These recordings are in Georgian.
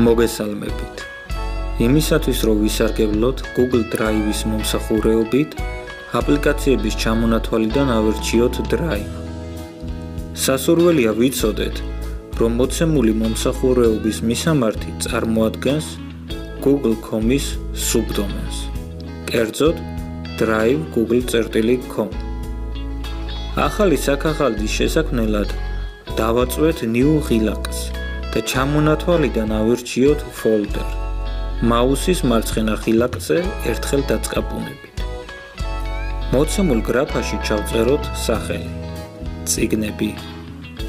მოგესალმებით. იმისათვის რომ ვისარგებლოთ Google Drive-ის მომსახურებით, აპლიკაციების ჩამონათვალიდან ავირჩიოთ Drive. სასურველია ვიცოდეთ, რომ მოცემული მომსახურების მისამართი წარმოადგენს google.com-ის subdomains. კერძოდ drive.google.com. ახალი საქაღალდის შესაქმნელად დავაწვეთ new ღილაკს და ჩამონათვალიდან ავირჩიოთ folder. მაუსის მარცხენა ღილაკზე ერთხელ დაწყაბუნებით. მოცემულ გრაფაში ჩავწეროთ სახელი, წიგნები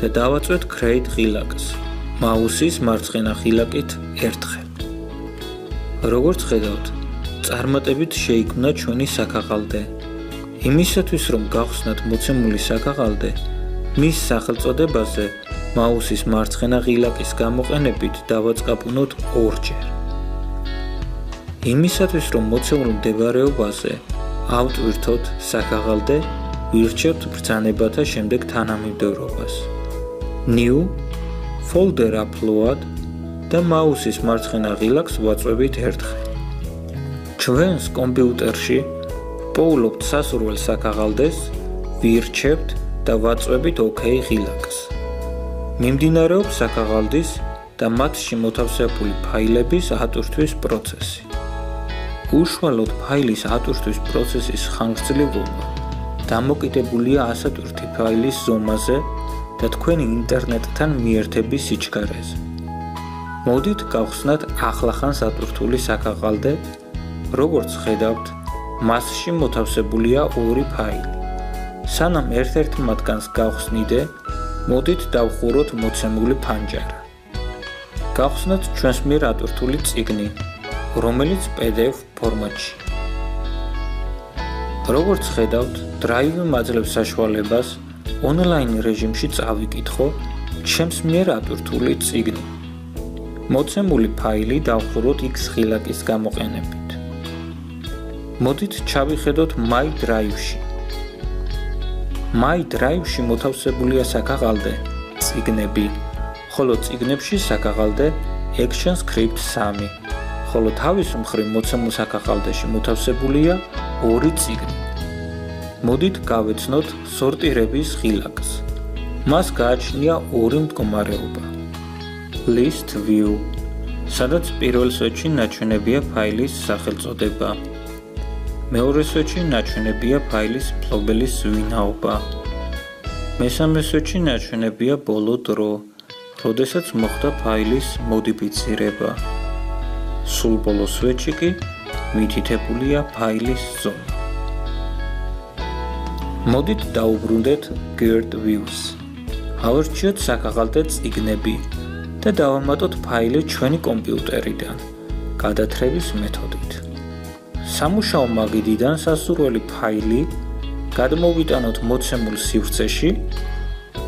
და დავაწვეთ create ღილაკს, მაუსის მარცხენა ღილაკით ერთხელ. როგორც ხედავთ, წარმატებით შეიქმნა ჩვენი საქაღალდე. იმისათვის რომ გავხსნათ მოცემული საქაღალდე, მის სახელწოდებაზე მაუსის მარცხენა ღილაკის გამოყენებით დავაწყაბუნოთ ორჯერ. იმისათვის რომ მოცემულ მდებარეობაზე ავტვირთოთ საქაღალდე, ვირჩევთ ბრძანებათა შემდეგ თანამიმდევრობას. New, folder upload და მაუსის მარცხენა ღილაკს ვაწვევით ერთხელ. ჩვენს კომპიუტერში პოულობთ სასურველ საქაღალდეს, ვირჩევთ და ვაწვევით OK ღილაკს. მიმდინარეობს საქაღალდის და მათში მოთავსებული ფაილების ატვირთვის პროცესი. უშუალოდ ფაილის ატვირთვის პროცესის ხანგრძლივობა დამოკიდებულია ასატვირთი ფაილის ზომაზე და თქვენი ინტერნეტთან მიერთების სიჩქარეზე. მოდით გავხსნათ ახლახანს ატვირთული საქაღალდე. როგორც ხედავთ, მასში მოთავსებულია ორი ფაილი. სანამ ერთ-ერთ მათგანს გავხსნიდე, მოდით დავხუროთ მოცემული ფანჯარა. გავხსნათ ჩვენს მიერ ატვირთული წიგნი, რომელიც PDF ფორმატში. როგორც ხედავთ, Drive მაძლევს საშუალებას ონლაინ რეჟიმში წავიკითხო ჩემს მიერ ატვირთული წიგნი. მოცემული ფაილი დავხუროთ X ღილაკის გამოყენებით. მოდით ჩავიხედოთ My Drive-ში. My Drive-ში მოთავსებულია საქაღალდე, წიგნები, ხოლო წიგნებში საქაღალდე Action Script 3. ხოლო თავის მხრივ მოცემულ საქაღალდეში მოთავსებულია ორი წიგნი. მოდით გავეცნოთ სორტირების ღილაკს. მას გააჩნია ორი მდგომარეობა. List View, სადაც პირველ სვეტში ნაჩვენებია ფაილის სახელწოდება. მეორე სვეტში ნაჩვენებია ფაილის მფლობელის ვინაობა. მესამე სვეტში ნაჩვენებია ბოლო დრო, როდესაც მოხდა ფაილის მოდიფიცირება. სულ ბოლო სვეტში კი მითითებულია ფაილის ზომა. მოდით დავუბრუნდეთ Geared Views. ავირჩიოთ საქაღალდე წიგნები და დავამატოთ ფაილი ჩვენი კომპიუტერიდან გადათრების მეთოდით. სამუშაო მაგიდიდან სასურველი ფაილი გადმოვიტანოთ მოცემულ სივრცეში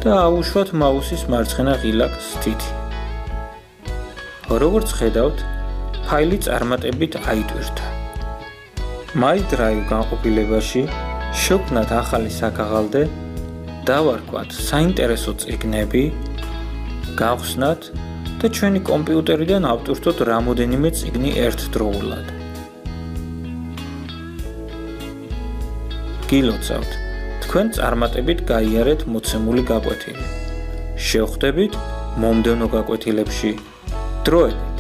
და ავუშვათ მაუსის მარცხენა ღილაკს თითი. როგორც ხედავთ, ფაილი წარმატებით აიტვირთა. My Drive განყოფილებაში შევქმნათ ახალი საქაღალდე, დავარქვათ საინტერესო წიგნები, გავხსნათ და ჩვენი კომპიუტერიდან ავტვირთოთ რამოდენიმე წიგნი ერთდროულად. გილოცავთ, თქვენ წარმატებით გაიარეთ მოცემული გაკვეთილი. შევხვდებით მომდევნო გაკვეთილებში. დროებით!